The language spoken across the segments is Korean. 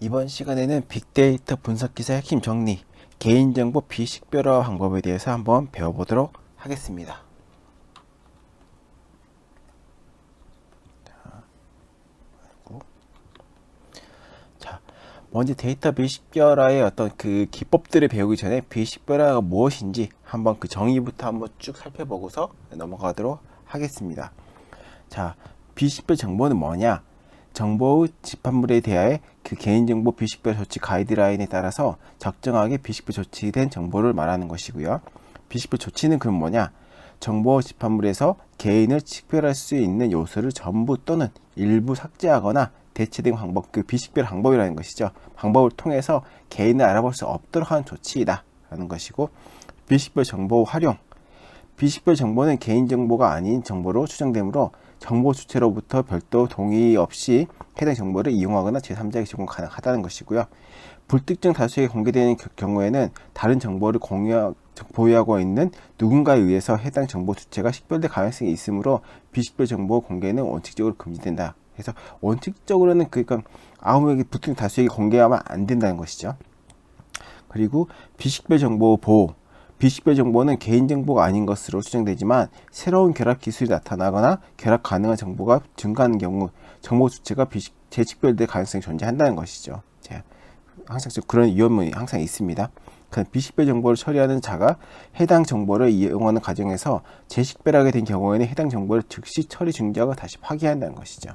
이번 시간에는 빅데이터 분석 기사 핵심 정리, 개인정보 비식별화 방법에 대해서 한번 배워보도록 하겠습니다. 자, 먼저 데이터 비식별화의 어떤 그 기법들을 배우기 전에 비식별화가 무엇인지 한번 그 정의부터 한번 쭉 살펴보고서 넘어가도록 하겠습니다. 자, 비식별 정보는 뭐냐? 정보의 집합물에 대하여 그 개인정보 비식별 조치 가이드라인에 따라서 적정하게 비식별 조치된 정보를 말하는 것이고요. 비식별 조치는 그럼 뭐냐? 정보 집합물에서 개인을 식별할 수 있는 요소를 전부 또는 일부 삭제하거나 대체된 방법, 그 비식별 방법이라는 것이죠. 방법을 통해서 개인을 알아볼 수 없도록 하는 조치이다 라는 것이고, 비식별 정보 활용, 비식별 정보는 개인정보가 아닌 정보로 추정되므로 정보 주체로부터 별도 동의 없이 해당 정보를 이용하거나 제3자에게 제공 가능하다는 것이고요. 불특정 다수에게 공개되는 경우에는 다른 정보를 보유하고 있는 누군가에 의해서 해당 정보 주체가 식별될 가능성이 있으므로 비식별 정보 공개는 원칙적으로 금지된다. 그래서 원칙적으로는 그러니까 아무에게 불특정 다수에게 공개하면 안 된다는 것이죠. 그리고 비식별 정보 보호, 비식별 정보는 개인정보가 아닌 것으로 추정되지만 새로운 결합 기술이 나타나거나 결합 가능한 정보가 증가하는 경우 정보 주체가 재식별될 가능성이 존재한다는 것이죠. 항상 그런 위험이 항상 있습니다. 비식별 정보를 처리하는 자가 해당 정보를 이용하는 과정에서 재식별하게 된 경우에는 해당 정보를 즉시 처리 중지하고 다시 파기한다는 것이죠.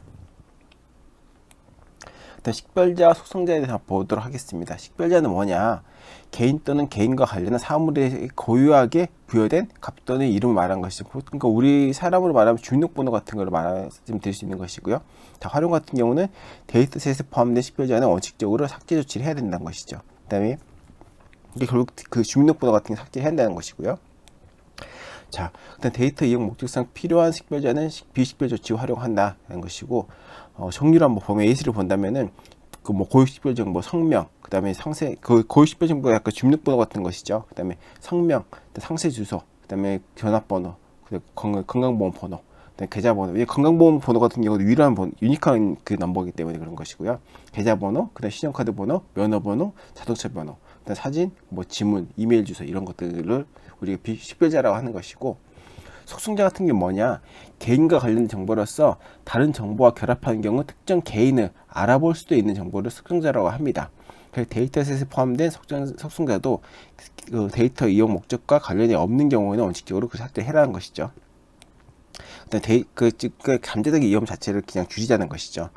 식별자, 속성자에 대해서 보도록 하겠습니다. 식별자는 뭐냐? 개인 또는 개인과 관련한 사물에 고유하게 부여된 값 또는 이름을 말하는 것이죠. 그러니까 우리 사람으로 말하면 주민등록번호 같은 걸 말씀드릴 수 있는 것이고요. 활용 같은 경우는 데이터셋에 포함된 식별자는 원칙적으로 삭제 조치를 해야 된다는 것이죠. 그 다음에 이게 결국 그 주민등록번호 같은 게 삭제해야 한다는 것이고요. 자, 일단 데이터 이용 목적상 필요한 식별자는 비식별 조치 활용한다는 것이고, 종류를 한번 보면 예시를 본다면은 그 뭐 고유 식별 정보 성명, 그다음에 상세, 그 고유 식별 정보가 약간 주민등록번호 같은 것이죠. 그다음에 성명, 상세 주소, 그다음에 전화번호, 건강보험번호, 그다음에 계좌번호. 이 건강보험번호 같은 경우는 유일한 유니크한 그 넘버이기 때문에 그런 것이고요. 계좌번호, 그다음 신용카드 번호, 면허번호, 자동차 번호, 그다음 사진, 뭐 지문, 이메일 주소 이런 것들을 우리가 비식별자라고 하는 것이고, 속성자 같은 게 뭐냐? 개인과 관련된 정보로서 다른 정보와 결합하는 경우 특정 개인을 알아볼 수도 있는 정보를 속성자라고 합니다. 데이터셋에 포함된 속성자도 그 데이터 이용 목적과 관련이 없는 경우에는 원칙적으로 그 삭제를 해라는 것이죠. 그 잠재적인 위험 자체를 그냥 줄이자는 것이죠.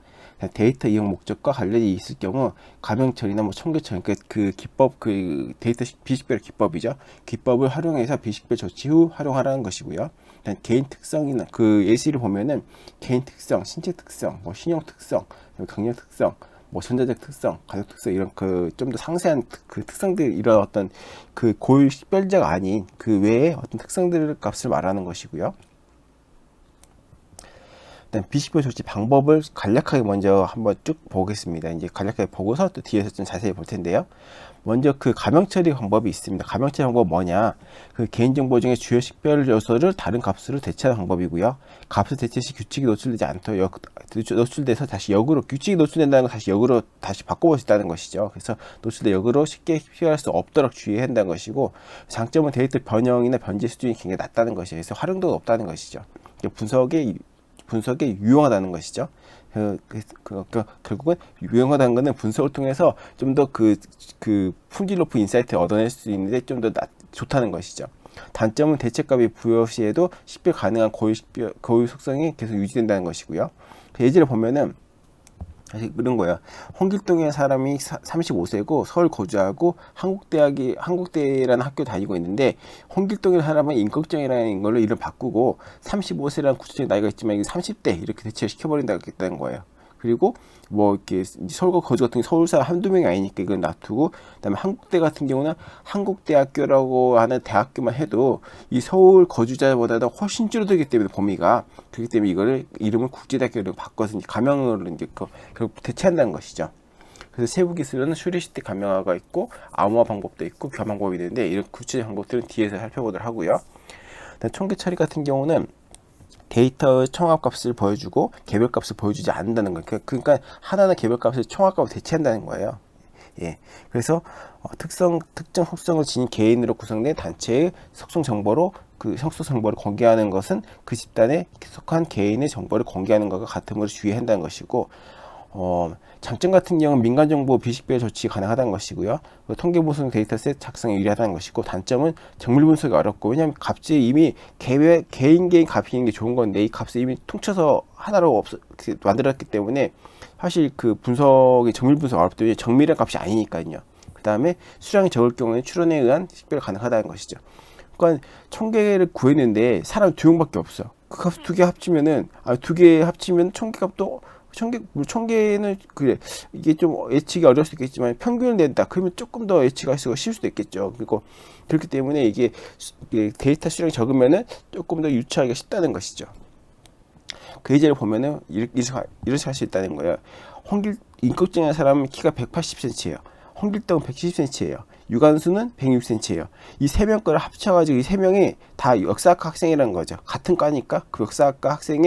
데이터 이용 목적과 관련이 있을 경우 가명처리나 뭐 청교처리, 그 기법, 그 데이터 비식별 기법이죠. 기법을 활용해서 비식별 조치 후 활용하라는 것이고요. 개인 특성이나 그 예시를 보면은 개인 특성, 신체 특성, 뭐 신용 특성, 경력 특성, 뭐 전자적 특성, 가족 특성 이런 그 좀 더 상세한 그 특성들, 이런 어떤 그 고유 식별자가 아닌 그 외에 어떤 특성들 값을 말하는 것이고요. 일단 비식별 조치 방법을 간략하게 먼저 한번 쭉 보겠습니다. 이제 간략하게 보고서 또 뒤에서 좀 자세히 볼 텐데요. 먼저 그 가명 처리 방법이 있습니다. 가명 처리 방법 뭐냐? 그 개인정보 중에 주요 식별 요소를 다른 값으로 대체하는 방법이고요. 값을 대체 시 규칙이 노출되지 않도록 노출돼서 다시 역으로, 규칙이 노출된다는 건 다시 역으로 다시 바꿔볼 수 있다는 것이죠. 그래서 노출돼 역으로 쉽게 식별할 수 없도록 주의해야 한다는 것이고, 장점은 데이터 변형이나 변제 수준이 굉장히 낮다는 것이에요. 그래서 활용도가 높다는 것이죠. 분석에 유용하다는 것이죠. 결국은 유용하다는 것은 분석을 통해서 좀 더 그 품질 높은 인사이트를 얻어낼 수 있는데 좀 더 좋다는 것이죠. 단점은 대체값이 부여 시에도 식별 가능한 고유 속성이 계속 유지된다는 것이고요. 예제를 보면은 사실 그런 거야. 홍길동의 사람이 35세고 서울 거주하고 한국대라는 학교 다니고 있는데, 홍길동이라는 사람은 임꺽정이라는 걸로 이름 바꾸고 35세라는 구체적인 나이가 있지만 이게 30대 이렇게 대체를 시켜버린다는 거예요. 그리고 뭐 이렇게 서울과 거주 같은 서울 사람 한두 명이 아니니까 이건 놔두고, 그다음에 한국대 같은 경우는 한국대학교라고 하는 대학교만 해도 이 서울 거주자보다도 훨씬 줄어들기 때문에 범위가, 그렇기 때문에 이거를 이름을 국제대학교로 바꿔서 이제 가명으로 이제 결국 대체한다는 것이죠. 그래서 세부 기술은 슈리시티 가명화가 있고 암호화 방법도 있고 교환 방법이 있는데, 이런 구체적 방법들은 뒤에서 살펴보도록 하고요. 청계 처리 같은 경우는 데이터 총합값을 보여주고 개별값을 보여주지 않는다는 거예요. 그러니까 하나는 개별값을 총합값으로 대체한다는 거예요. 예. 그래서 특정 속성을 지닌 개인으로 구성된 단체의 속성 정보로 그 속성 정보를 공개하는 것은 그 집단에 속한 개인의 정보를 공개하는 것과 같음으로 주의해야 한다는 것이고, 장점 같은 경우는 민간 정보 비식별 조치 가능하다는 것이고요. 통계 분석 데이터셋 작성에 유리하다는 것이고, 단점은 정밀 분석이 어렵고, 왜냐하면 값이 이미 개인 값이 있는 게 좋은 건데 이 값을 이미 퉁쳐서 하나로 만들었기 때문에 사실 그 분석이 정밀 분석 어렵다. 정밀한 값이 아니니까요. 그 다음에 수량이 적을 경우에 추론에 의한 식별 가능하다는 것이죠. 그러니까 1000개를 구했는데 사람 2명밖에 없어. 그 값 2개 합치면은 2개 합치면 1000개 값도 1000개는 그래 이게 좀 예측이 어려울 수도 있겠지만 평균을 낸다 그러면 조금 더 예측할 수가 쉬울 수도 있겠죠. 그리고 그렇기 때문에 이게 데이터 수량이 적으면은 조금 더 유추하기가 쉽다는 것이죠. 그 예제를 보면은 이렇게 할 수 있다는 거예요. 인격증의 사람은 키가 180cm예요. 홍길동은 170cm예요. 유관수는 106cm예요. 이 세 명 거를 합쳐가지고 이 세 명이 다 역사학과 학생이라는 거죠. 같은 과니까 그 역사학과 학생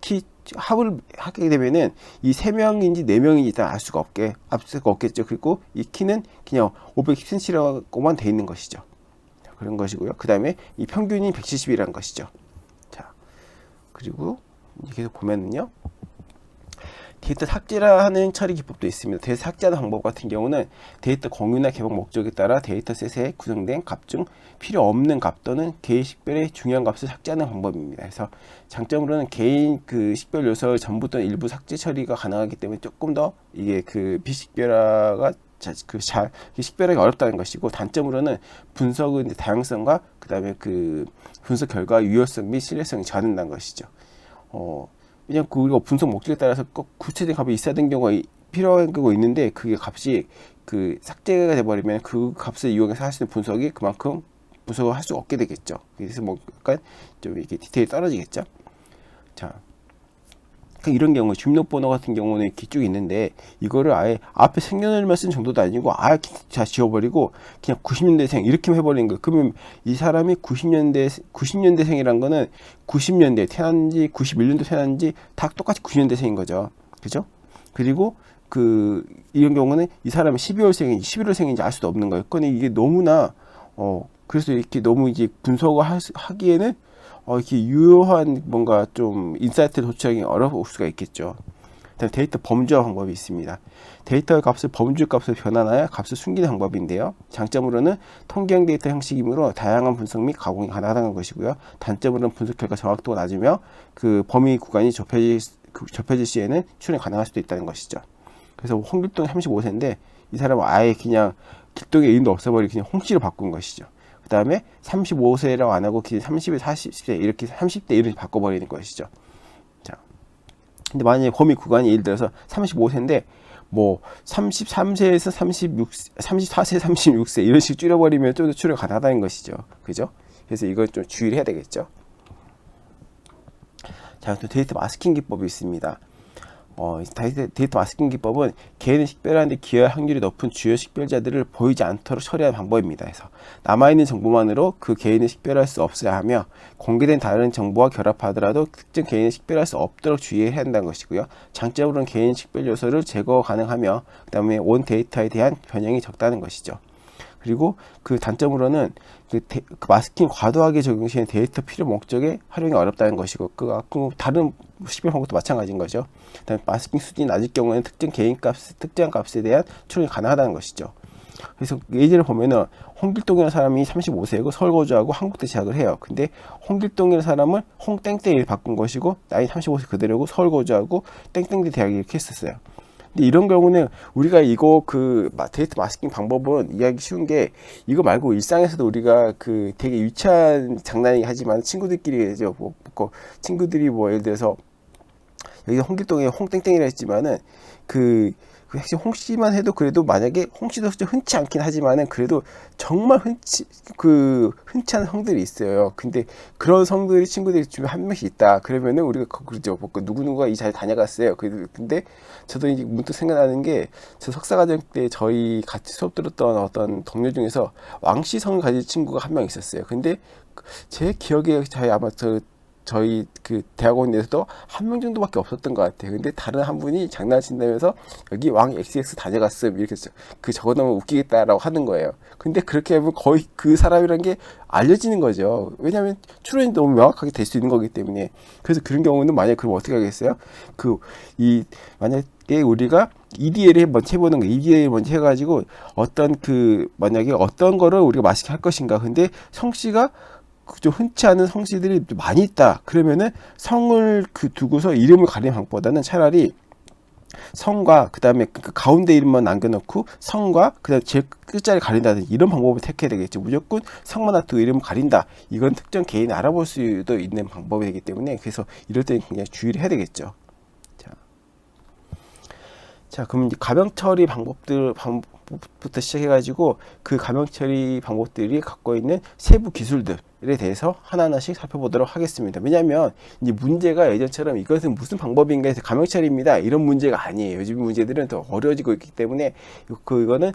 키 합을 하게 되면은 이 세 명인지 네 명인지 일단 알 수가 없겠죠. 그리고 이 키는 그냥 510cm라고만 돼 있는 것이죠. 그런 것이고요. 그 다음에 이 평균이 170이라는 것이죠. 자, 그리고 계속 보면은요. 데이터 삭제하는 처리 기법도 있습니다. 데이터 삭제하는 방법 같은 경우는 데이터 공유나 개방 목적에 따라 데이터셋에 구성된 값 중 필요 없는 값 또는 개인 식별의 중요한 값을 삭제하는 방법입니다. 그래서 장점으로는 개인 그 식별 요소의 전부 또는 일부 삭제 처리가 가능하기 때문에 조금 더 이게 그 비식별화가 식별하기 어렵다는 것이고, 단점으로는 분석의 다양성과 그 다음에 그 분석 결과 유효성 및 신뢰성이 저하된다는 것이죠. 왜냐면 우리가 분석 목적에 따라서 꼭 구체적인 값이 있어야 되는 경우가 필요한 경우가 있는데 그게 값이 그 삭제가 돼버리면 그 값을 이용해서 할 수 있는 분석이 그만큼 분석을 할 수 없게 되겠죠. 그래서 뭐 약간 좀 이렇게 디테일이 떨어지겠죠. 자, 이런 경우 주민등록번호 같은 경우는 이렇게 쭉 있는데 이거를 아예 앞에 생년월일만 쓴 정도도 아니고 아예 다 지워버리고 그냥 90년대생 이렇게 해버리는 거예요. 그러면 이 사람이 90년대생이란 거는 90년대 태어난지 91년도 태어난지 다 똑같이 90년대생인 거죠. 그죠? 그리고 이런 경우는 이 사람이 12월생인지 11월생인지 알 수도 없는 거예요. 그러니까 이게 너무나 그래서 이렇게 너무 이제 분석을 하기에는 이렇게 유효한 뭔가 좀 인사이트를 도출하기 어려울 수가 있겠죠. 다음 데이터 범주화 방법이 있습니다. 데이터 값을 범주 값으로 변환하여 값을 숨기는 방법인데요. 장점으로는 통계형 데이터 형식이므로 다양한 분석 및 가공이 가능하다는 것이고요. 단점으로는 분석 결과 정확도가 낮으며 그 범위 구간이 좁혀질 시에는 추론이 가능할 수도 있다는 것이죠. 그래서 홍길동이 35세인데 이 사람은 아예 그냥 길동의 이름도 없애버리고 그냥 홍씨로 바꾼 것이죠. 그 다음에 35세라고 안 하고 그냥 30에 40세 이렇게 30대 이렇게 바꿔버리는 것이죠. 자, 근데 만약에 범위 구간이 예를 들어서 35세인데 뭐 33세에서 34세, 36세 이런 식으로 줄여버리면 좀 더 추론 가능하다는 것이죠. 그죠? 그래서 이걸 좀 주의를 해야 되겠죠. 자, 또 데이터 마스킹 기법이 있습니다. 데이터 마스킹 기법은 개인을 식별하는 데 기여할 확률이 높은 주요 식별자들을 보이지 않도록 처리하는 방법입니다. 그래서 남아있는 정보만으로 그 개인을 식별할 수 없어야 하며 공개된 다른 정보와 결합하더라도 특정 개인을 식별할 수 없도록 주의해야 한다는 것이고요. 장점으로는 개인 식별 요소를 제거 가능하며 그 다음에 온 데이터에 대한 변형이 적다는 것이죠. 그리고 그 단점으로는 그 마스킹 과도하게 적용 시에 데이터 필요 목적에 활용이 어렵다는 것이고 다른 식별 방법도 마찬가지인 거죠. 그다음에 마스킹 수준이 낮을 경우에는 특정 값에 대한 추론이 가능하다는 것이죠. 그래서 예제를 보면은 홍길동이라는 사람이 35세고 서울 거주하고 한국대 재학을 해요. 근데 홍길동이라는 사람을 홍땡땡이 바꾼 것이고 나이 35세 그대로고 서울 거주하고 땡땡대 대학 이렇게 했었어요. 근데 이런 경우는 우리가 이거 데이터 마스킹 방법은 이해하기 쉬운 게 이거 말고 일상에서도 우리가 되게 유치한 장난이 하지만 친구들끼리 친구들이 뭐 예를 들어서 여기 홍길동에 홍땡땡이라 했지만은 사실 홍씨만 해도 그래도 만약에 홍씨도 흔치 않긴 하지만은 그래도 정말 흔치 않은 성들이 있어요. 근데 그런 성들이 친구들이 주변에 한 명씩 있다. 그러면은 우리가 그러죠. 누구누구가 이 자리 다녀갔어요. 근데 저도 이제 문득 생각나는 게 저 석사과정 때 저희 같이 수업 들었던 어떤 동료 중에서 왕씨 성을 가진 친구가 한 명 있었어요. 근데 제 기억에 아마 저희 그 대학원에서도 한 명 정도밖에 없었던 것 같아요. 근데 다른 한 분이 장난친다면서 여기 왕 XX 다녀갔음 이렇게 그 적어놓으면 웃기겠다라고 하는 거예요. 근데 그렇게 하면 거의 그 사람이란 게 알려지는 거죠. 왜냐하면 추론이 너무 명확하게 될 수 있는 거기 때문에. 그래서 그런 경우는 만약에 그럼 어떻게 하겠어요? 만약에 우리가 EDL을 한번 해보는 거, EDL 먼저 해가지고 만약에 어떤 거를 우리가 맛있게 할 것인가. 근데 성씨가 좀 흔치 않은 성씨들이 많이 있다. 그러면은 성을 두고서 이름을 가리는 방법보다는 차라리 성과 그 다음에 그 가운데 이름만 남겨놓고 성과 그 다음에 제일 끝자리 가린다든지 이런 방법을 택해야 되겠죠. 무조건 성만 놔두고 이름을 가린다. 이건 특정 개인을 알아볼 수도 있는 방법이 되기 때문에 그래서 이럴 때는 굉장히 주의를 해야 되겠죠. 자, 그럼 이제 가명 처리 방법부터 시작해가지고 그 가명 처리 방법들이 갖고 있는 세부 기술들에 대해서 하나하나씩 살펴보도록 하겠습니다. 왜냐하면 이제 문제가 예전처럼 이것은 무슨 방법인가 해서 가명 처리입니다. 이런 문제가 아니에요. 요즘 문제들은 더 어려워지고 있기 때문에 이거는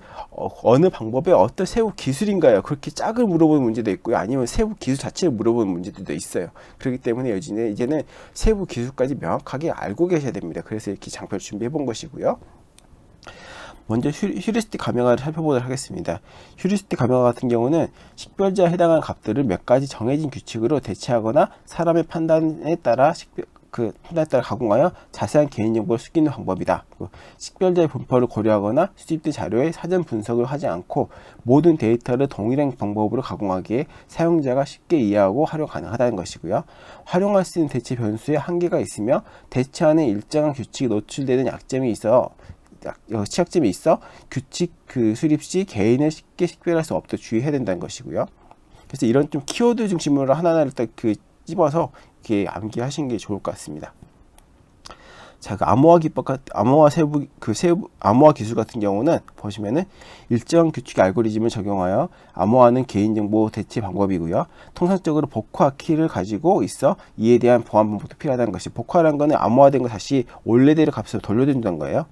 어느 방법의 어떤 세부 기술인가요? 그렇게 짝을 물어보는 문제도 있고요. 아니면 세부 기술 자체를 물어보는 문제들도 있어요. 그렇기 때문에 이제는 세부 기술까지 명확하게 알고 계셔야 됩니다. 그래서 이렇게 장표를 준비해 본 것이고요. 먼저 휴리스틱 가명화를 살펴보도록 하겠습니다. 휴리스틱 가명화 같은 경우는 식별자에 해당하는 값들을 몇 가지 정해진 규칙으로 대체하거나 사람의 판단에 따라 가공하여 자세한 개인정보를 숨기는 방법이다. 식별자의 분포를 고려하거나 수집된 자료의 사전 분석을 하지 않고 모든 데이터를 동일한 방법으로 가공하기에 사용자가 쉽게 이해하고 활용 가능하다는 것이고요. 활용할 수 있는 대체 변수에 한계가 있으며 대체하는 일정한 규칙이 노출되는 취약점이 있어 규칙 수립 시 개인을 쉽게 식별할 수 없도록 주의해야 된다는 것이고요. 그래서 이런 좀 키워드 중심으로 하나하나를 딱 집어서 이렇게 암기하시는 게 좋을 것 같습니다. 자, 암호화 기술 같은 경우는 보시면은 일정 규칙 알고리즘을 적용하여 암호화하는 개인정보 대체 방법이고요. 통상적으로 복화 키를 가지고 있어 이에 대한 보안 방법도 필요하다는 것이, 복화라는 거는 암호화된 거 다시 원래대로 값을 돌려준다는 거예요.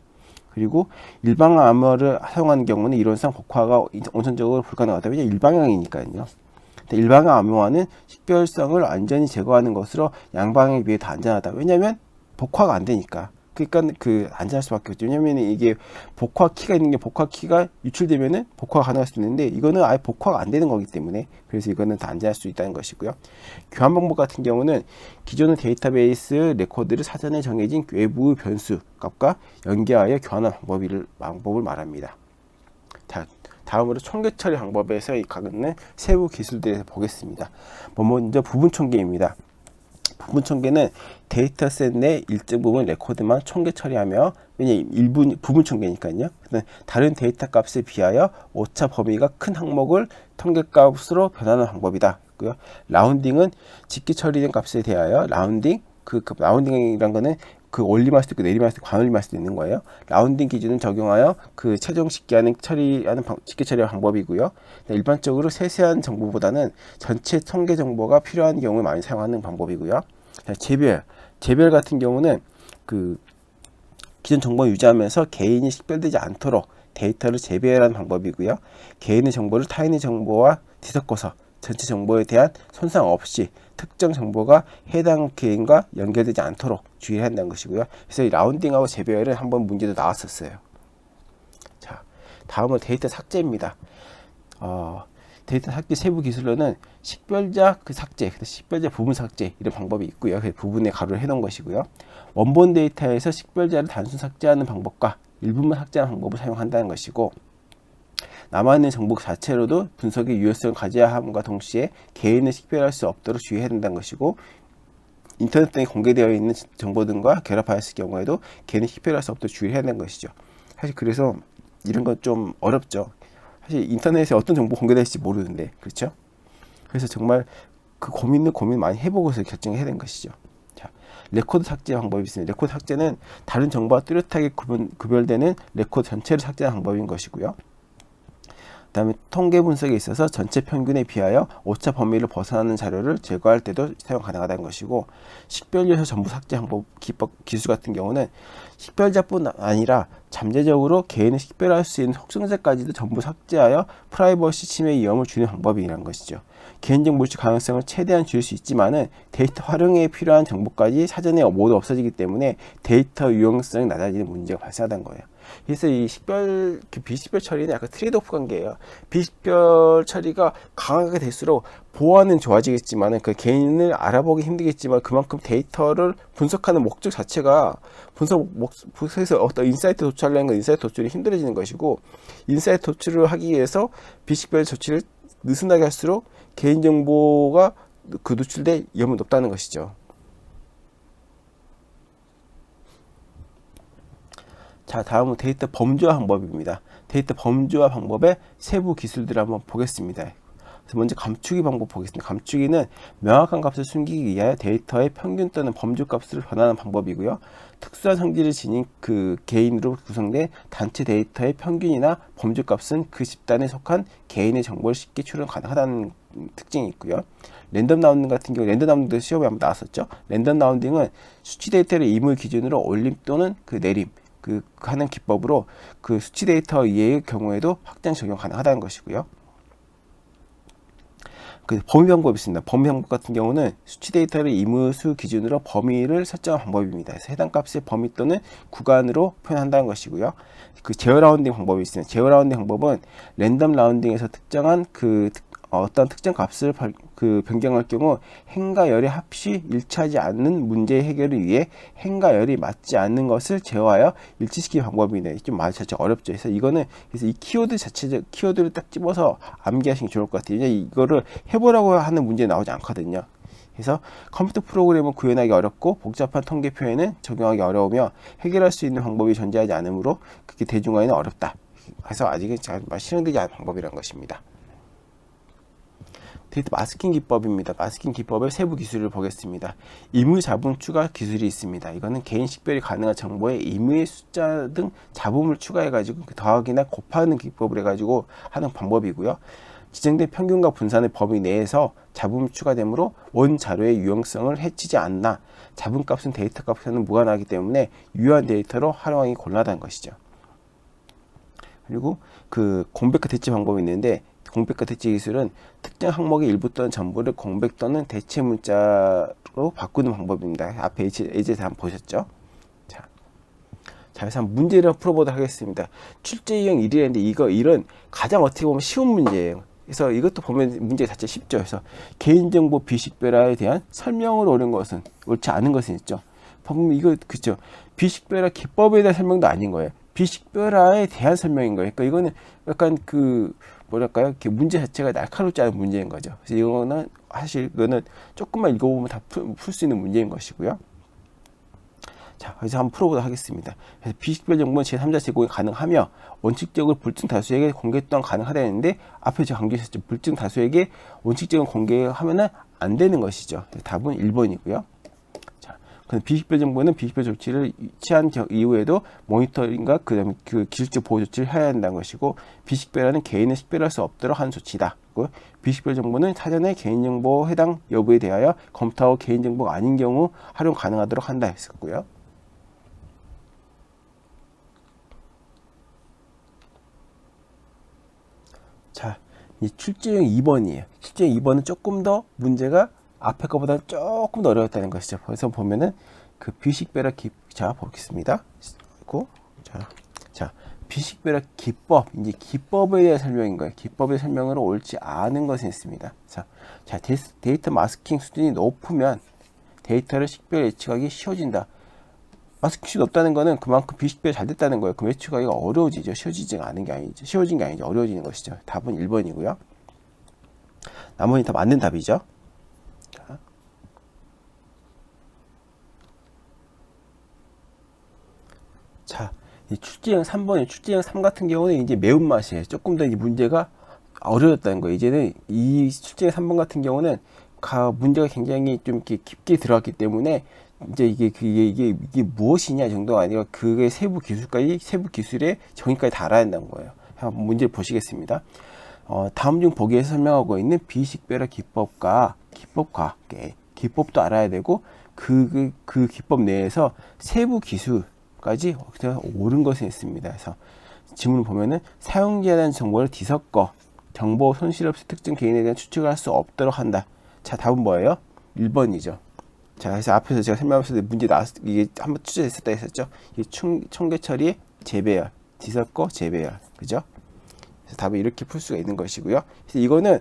그리고 일방향 암호를 사용하는 경우는 이론상 복화가 원천적으로 불가능하다. 왜냐하면 일방향이니까요. 일방향 암호화는 식별성을 완전히 제거하는 것으로 양방향에 비해 더 안전하다. 왜냐하면 복화가 안 되니까. 그러니까 안전할 수밖에 없죠. 왜냐하면 이게 복화 키가 있는 게 복화 키가 유출되면은 복화가 가능할 수 있는데 이거는 아예 복화가 안 되는 거기 때문에 그래서 이거는 더 안전할 수 있다는 것이고요. 교환 방법 같은 경우는 기존의 데이터베이스 레코드를 사전에 정해진 외부 변수 값과 연계하여 교환하는 방법을 말합니다. 자, 다음으로 총계 처리 방법에서 갖는 세부 기술들에서 보겠습니다. 먼저 부분 총계입니다. 부분 총계는 데이터셋 내 일정 부분 레코드만 총계 처리하며, 왜냐면 부분 총계니까요. 다른 데이터 값에 비하여 오차 범위가 큰 항목을 통계 값으로 변하는 방법이다. 라운딩은 직기 처리된 값에 대하여 라운딩이란 거는 올림할 수도 있고 내림할 수도 있고 반올림할 수도 있는 거예요. 라운딩 기준을 적용하여 최종 직기 처리하는 방법이고요. 일반적으로 세세한 정보보다는 전체 통계 정보가 필요한 경우에 많이 사용하는 방법이고요. 재별 같은 경우는 기존 정보를 유지하면서 개인이 식별되지 않도록 데이터를 재배하는 방법이고요. 개인의 정보를 타인의 정보와 뒤섞어서 전체 정보에 대한 손상 없이 특정 정보가 해당 개인과 연결되지 않도록 주의해야 한다는 것이고요. 그래서 이 라운딩하고 재배열은 한번 문제도 나왔었어요. 자, 다음은 데이터 삭제입니다. 데이터 삭제 세부 기술로는 식별자 삭제, 식별자 부분 삭제 이런 방법이 있고요. 부분에 가로를 해놓은 것이고요. 원본 데이터에서 식별자를 단순 삭제하는 방법과 일부만 삭제하는 방법을 사용한다는 것이고, 남아있는 정보 자체로도 분석의 유효성을 가져야 함과 동시에 개인을 식별할 수 없도록 주의해야 된다는 것이고, 인터넷 등에 공개되어 있는 정보 등과 결합하였을 경우에도 개인을 식별할 수 없도록 주의해야 된다는 것이죠. 사실 그래서 이런 건 좀 어렵죠. 사실 인터넷에 어떤 정보 공개될지 모르는데, 그렇죠? 그래서 정말 고민 많이 해보고서 결정해야 되는 것이죠. 자, 레코드 삭제 방법이 있습니다. 레코드 삭제는 다른 정보와 뚜렷하게 구별되는 레코드 전체를 삭제하는 방법인 것이고요. 그 다음에 통계 분석에 있어서 전체 평균에 비하여 오차 범위를 벗어나는 자료를 제거할 때도 사용 가능하다는 것이고, 식별자에서 전부 삭제 방법 기술 같은 경우는 식별자뿐 아니라 잠재적으로 개인을 식별할 수 있는 속성자까지도 전부 삭제하여 프라이버시 침해 위험을 줄이는 방법이라는 것이죠. 개인정보 유출 가능성을 최대한 줄일 수 있지만은 데이터 활용에 필요한 정보까지 사전에 모두 없어지기 때문에 데이터 유용성이 낮아지는 문제가 발생하다는 거예요. 그래서 이 비식별 처리는 약간 트레이드오프 관계예요. 비식별 처리가 강하게 될수록 보안은 좋아지겠지만 그 개인을 알아보기 힘들겠지만 그만큼 데이터를 분석하는 목적 자체가 분석에서 어떤 인사이트 도출하려는 건 인사이트 도출이 힘들어지는 것이고, 인사이트 도출을 하기 위해서 비식별 조치를 느슨하게 할수록 개인정보가 그 노출될 위험이 높다는 것이죠. 자, 다음은 데이터 범주화 방법입니다. 데이터 범주화 방법의 세부 기술들을 한번 보겠습니다. 그래서 먼저 감추기 방법 보겠습니다. 감추기는 명확한 값을 숨기기 위하여 데이터의 평균 또는 범주 값을 변환하는 방법이고요. 특수한 성질을 지닌 그 개인으로 구성된 단체 데이터의 평균이나 범주 값은 그 집단에 속한 개인의 정보를 쉽게 추론 가능하다는 특징이 있고요. 랜덤 라운딩 같은 경우, 랜덤 라운딩도 시험에 한번 나왔었죠. 랜덤 라운딩은 수치 데이터를 임의 기준으로 올림 또는 그 내림 하는 기법으로 그 수치 데이터 이외의 경우에도 확장 적용 가능하다는 것이고요. 그 범위 방법이 있습니다. 범위 방법 같은 경우는 수치 데이터를 임의수 기준으로 범위를 설정한 방법입니다. 그래서 해당 값의 범위 또는 구간으로 표현한다는 것이고요. 그 제어 라운딩 방법이 있습니다. 제어 라운딩 방법은 랜덤 라운딩에서 특정한 어떤 특정 값을 변경할 경우 행과 열의 합이 일치하지 않는 문제 해결을 위해 행과 열이 맞지 않는 것을 제어하여 일치시키는 방법이네. 좀 살짝 어렵죠. 그래서 이 키워드를 딱 집어서 암기하시는 게 좋을 것 같아요. 이거를 해보라고 하는 문제 나오지 않거든요. 그래서 컴퓨터 프로그램은 구현하기 어렵고 복잡한 통계 표현은 적용하기 어려우며 해결할 수 있는 방법이 존재하지 않으므로 그게 대중화에는 어렵다. 그래서 아직은 잘 실현되지 않은 방법이라는 것입니다. 데이터 마스킹 기법입니다. 마스킹 기법의 세부 기술을 보겠습니다. 임의 자분 추가 기술이 있습니다. 이거는 개인 식별이 가능한 정보에 임의의 숫자 등 잡음을 추가해가지고 더하기나 곱하는 기법을 해가지고 하는 방법이고요. 지정된 평균과 분산의 범위 내에서 잡음이 추가되므로 원 자료의 유용성을 해치지 않나, 잡음값은 데이터 값과는 무관하기 때문에 유효한 데이터로 활용하기 곤란하다는 것이죠. 그리고 그 공백과 대체 방법이 있는데, 공백과 대체 기술은 특정 항목의 일부 또는 전부를 공백 또는 대체 문자로 바꾸는 방법입니다. 앞에 예제에서 한번 보셨죠? 자, 그래서 한번 문제를 풀어보도록 하겠습니다. 출제유형 1이라는데 이런 가장 어떻게 보면 쉬운 문제예요. 그래서 이것도 보면 문제 자체 쉽죠. 그래서 개인정보 비식별화에 대한 설명을 옳은 것은, 옳지 않은 것은 있죠. 방금 이거 그죠? 비식별화 기법에 대한 설명도 아닌 거예요. 비식별화에 대한 설명인 거예요. 그러니까 이거는 약간 뭐랄까요? 문제 자체가 날카롭지 않은 문제인 거죠. 그래서 이거는 사실 조금만 읽어보면 다 풀 수 있는 문제인 것이고요. 자, 그래서 한번 풀어보도록 하겠습니다. 그래서 비식별 정보는 제3자 제공이 가능하며 원칙적으로 불특정 다수에게 공개 또한 가능하다 했는데, 앞에 제가 강조했었죠. 불특정 다수에게 원칙적으로 공개하면은 안 되는 것이죠. 답은 1번이고요. 비식별 정보는 비식별 조치를 취한 이후에도 모니터링과 그다음에 기술적 보호 조치를 해야 한다는 것이고, 비식별화는 개인을 식별할 수 없도록 하는 조치다. 비식별 정보는 사전에 개인정보 해당 여부에 대하여 검토하고 개인정보가 아닌 경우 활용 가능하도록 한다 했었고요. 자, 이 출제형 2번이에요. 출제형 2번은 조금 더 문제가 앞에 거보다 조금 더 어려웠다는 것이죠. 그래서 보면은 그 비식별화 자, 보겠습니다. 자, 비식별화 기법, 이제 기법에 대한 설명인 거예요. 기법의 설명으로 옳지 않은 것이 있습니다. 자, 데이터 마스킹 수준이 높으면 데이터를 식별 예측하기 쉬워진다. 마스킹 수준이 높다는 거는 그만큼 비식별이 잘 됐다는 거예요. 그럼 예측하기가 어려워지죠. 쉬워진 게 아니죠. 어려워지는 것이죠. 답은 1번이고요. 나머지 다 맞는 답이죠. 자, 이 출제형 3번이 출제형 3 같은 경우는 이제 매운맛이에요. 조금 더 이제 문제가 어려웠다는 거예요. 이제는 이 출제형 3번 같은 경우는 문제가 굉장히 좀 이렇게 깊게 들어갔기 때문에 이제 이게 무엇이냐 정도가 아니라 그게 세부 기술의 정의까지 다 알아야 한다는 거예요. 한번 문제를 보시겠습니다. 다음 중 보기에서 설명하고 있는 비식별화 기법도 알아야 되고 그 기법 내에서 세부 기술까지 옳은 것이 있습니다. 그래서 지문을 보면은 사용자에 대한 정보를 뒤섞어 정보 손실 없이 특정 개인에 대한 추측을 할 수 없도록 한다. 자, 답은 뭐예요? 1번이죠. 자, 그래서 앞에서 제가 설명하면서 문제 이게 한번 출제됐었다 했었죠. 이 총계 처리의 재배열, 뒤섞어 재배열, 그죠? 그래서 답을 이렇게 풀 수가 있는 것이고요. 그래서 이거는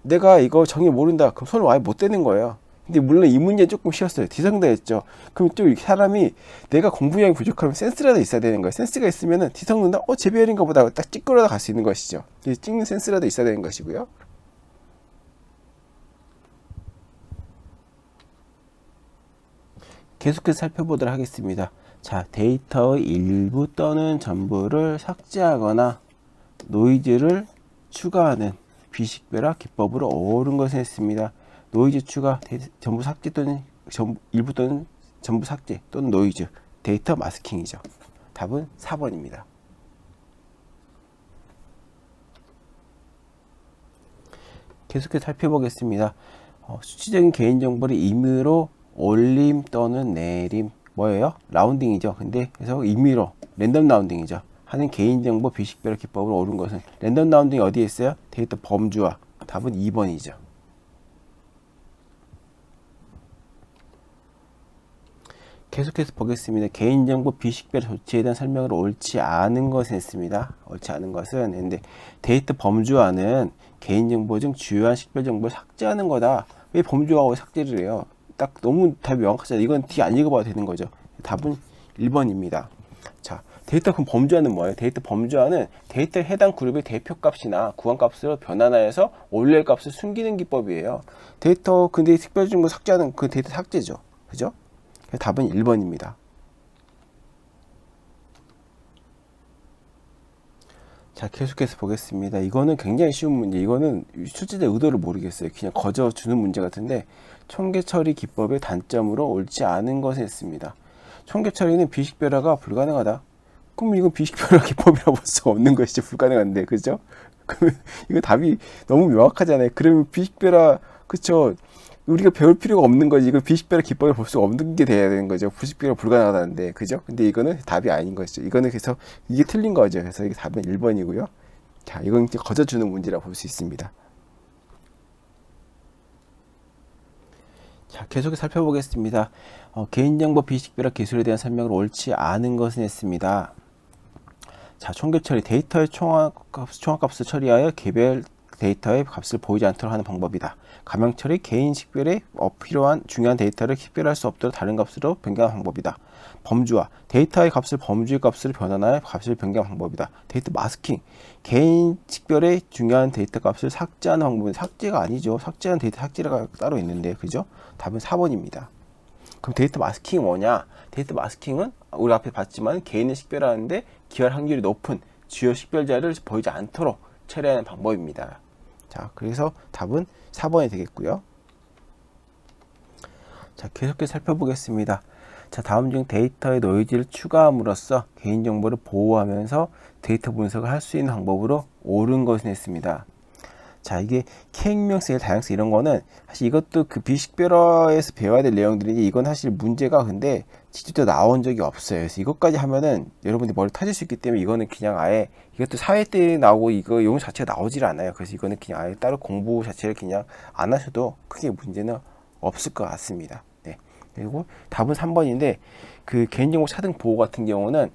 내가 이거 정의 모른다. 그럼 손을 아예 못 대는 거예요. 근데 물론 이 문제 조금 쉬웠어요. 뒤섞는다했죠. 그럼 또 사람이 내가 공부량이 부족하면 센스라도 있어야 되는 거예요. 센스가 있으면은 뒤섞는다. 재배열인가 보다. 딱 찍으러 갈 수 있는 것이죠. 찍는 센스라도 있어야 되는 것이고요. 계속해서 살펴보도록 하겠습니다. 자, 데이터의 일부 또는 전부를 삭제하거나 노이즈를 추가하는 비식별화 기법으로 옳은 것을 했습니다. 노이즈 추가, 전부 삭제 또는 일부 또는 전부 삭제 또는 노이즈, 데이터 마스킹이죠. 답은 4번입니다. 계속해서 살펴보겠습니다. 수치적인 개인정보를 임의로 올림 또는 내림, 뭐예요? 라운딩이죠. 근데 그래서 임의로 랜덤 라운딩이죠. 하는 개인정보 비식별화 기법으로 옳은 것은, 랜덤 라운딩이 어디에 있어요? 데이터 범주화. 답은 2번이죠. 계속해서 보겠습니다. 개인정보 비식별 조치에 대한 설명을 옳지 않은 것을 했습니다. 옳지 않은 것은, 근데 데이터 범주화는 개인정보 중 주요한 식별 정보를 삭제하는 거다. 왜 범주화하고 삭제를 해요? 딱 너무 답이 명확하잖아요. 이건 뒤 안 읽어봐도 되는 거죠. 답은 1번입니다. 자, 데이터 그럼 범주화는 뭐예요? 데이터 범주화는 데이터에 해당 그룹의 대표값이나 구간값으로 변환하여서 원래 값을 숨기는 기법이에요. 데이터 근데 식별 정보 삭제하는 그 데이터 삭제죠. 그죠? 답은 1번입니다. 자, 계속해서 보겠습니다. 이거는 굉장히 쉬운 문제. 이거는 출제자 의도를 모르겠어요. 그냥 거저 주는 문제 같은데, 총계 처리 기법의 단점으로 옳지 않은 것을 했습니다. 총계 처리는 비식별화가 불가능하다. 그럼 이건 비식별화 기법이라고 볼 수가 없는 것이죠. 불가능한데, 그죠? 그러면 이거 답이 너무 명확하잖아요. 그러면 비식별화, 그쵸? 우리가 배울 필요가 없는 거지. 이거 비식별화 기법을 볼 수가 없는 게 돼야 되는 거죠. 비식별화 불가능하다는데, 그죠? 근데 이거는 답이 아닌 것이죠. 이거는 그래서 이게 틀린 거죠. 그래서 이게 답은 1번이고요. 자, 이건 이제 거저주는 문제라고 볼 수 있습니다. 자, 계속해서 살펴보겠습니다. 개인정보 비식별화 기술에 대한 설명을 옳지 않은 것은 했습니다. 자, 총계 처리, 데이터의 총합값을 처리하여 개별 데이터의 값을 보이지 않도록 하는 방법이다. 가명 처리, 개인 식별에 필요한 중요한 데이터를 식별할 수 없도록 다른 값으로 변경하는 방법이다. 범주화, 데이터의 값을 범주의 값으로 변환하여 값을 변경하는 방법이다. 데이터 마스킹, 개인 식별에 중요한 데이터 값을 삭제하는 방법은 삭제가 아니죠. 삭제하는 데이터 삭제가 따로 있는데, 그죠? 답은 4번입니다. 그럼 데이터 마스킹이 뭐냐? 데이터 마스킹은 우리 앞에 봤지만 개인을 식별하는데 기할 확률이 높은 주요 식별자를 보이지 않도록 처리하는 방법입니다. 자, 그래서 답은 4번이 되겠고요. 자, 계속해서 살펴보겠습니다. 자, 다음 중 데이터의 노이즈를 추가함으로써 개인정보를 보호하면서 데이터 분석을 할 수 있는 방법으로 옳은 것은 했습니다. 자, 이게 K익명성, 다양성 이런 거는 사실 이것도 그 비식별화에서 배워야 될 내용들인데, 이건 사실 문제가 근데 직접 나온 적이 없어요. 그래서 이것까지 하면은 여러분들이 머리 터질 수 있기 때문에 이거는 그냥 아예, 이것도 사회 때 나오고 이거 용어 자체가 나오질 않아요. 그래서 이거는 그냥 아예 따로 공부 자체를 그냥 안 하셔도 크게 문제는 없을 것 같습니다. 네. 그리고 답은 3번인데, 그 개인정보 차등 보호 같은 경우는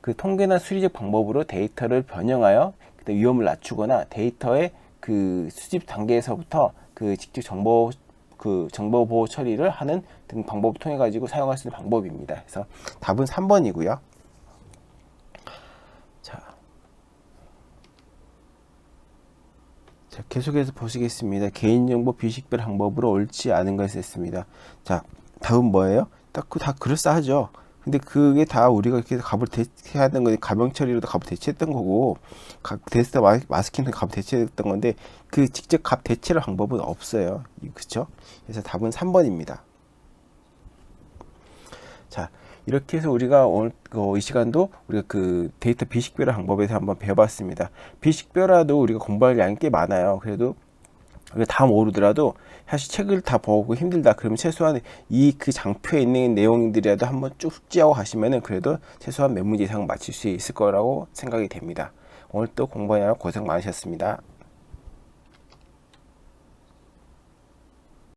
그 통계나 수리적 방법으로 데이터를 변형하여 위험을 낮추거나 데이터의 그 수집 단계에서부터 그 직접 정보 보호 처리를 하는 등 방법을 통해 가지고 사용할 수 있는 방법입니다. 그래서 답은 3번이고요. 자, 계속해서 보시겠습니다. 개인정보 비식별 방법으로 옳지 않은 것을 했습니다. 자, 답은 뭐예요? 다 그럴싸하죠. 근데 그게 다 우리가 이렇게 값을 대체해야 되는 거니, 가명 처리로도 값을 대체했던 거고, 데이터 마스킹도 값을 대체했던 건데, 그 직접 값 대체할 방법은 없어요. 그쵸? 그래서 답은 3번입니다. 자, 이렇게 해서 우리가 오늘 이 시간도 우리가 그 데이터 비식별화 방법에 대해서 한번 배워봤습니다. 비식별화도 우리가 공부할 양이 꽤 많아요. 그래도 다 모르더라도 사실 책을 다 보고 힘들다 그러면 최소한 그 장표에 있는 내용들이라도 한번 쭉 숙지하고 가시면은 그래도 최소한 몇 문제 이상 맞출 수 있을 거라고 생각이 됩니다. 오늘 또 공부하느라 고생 많으셨습니다.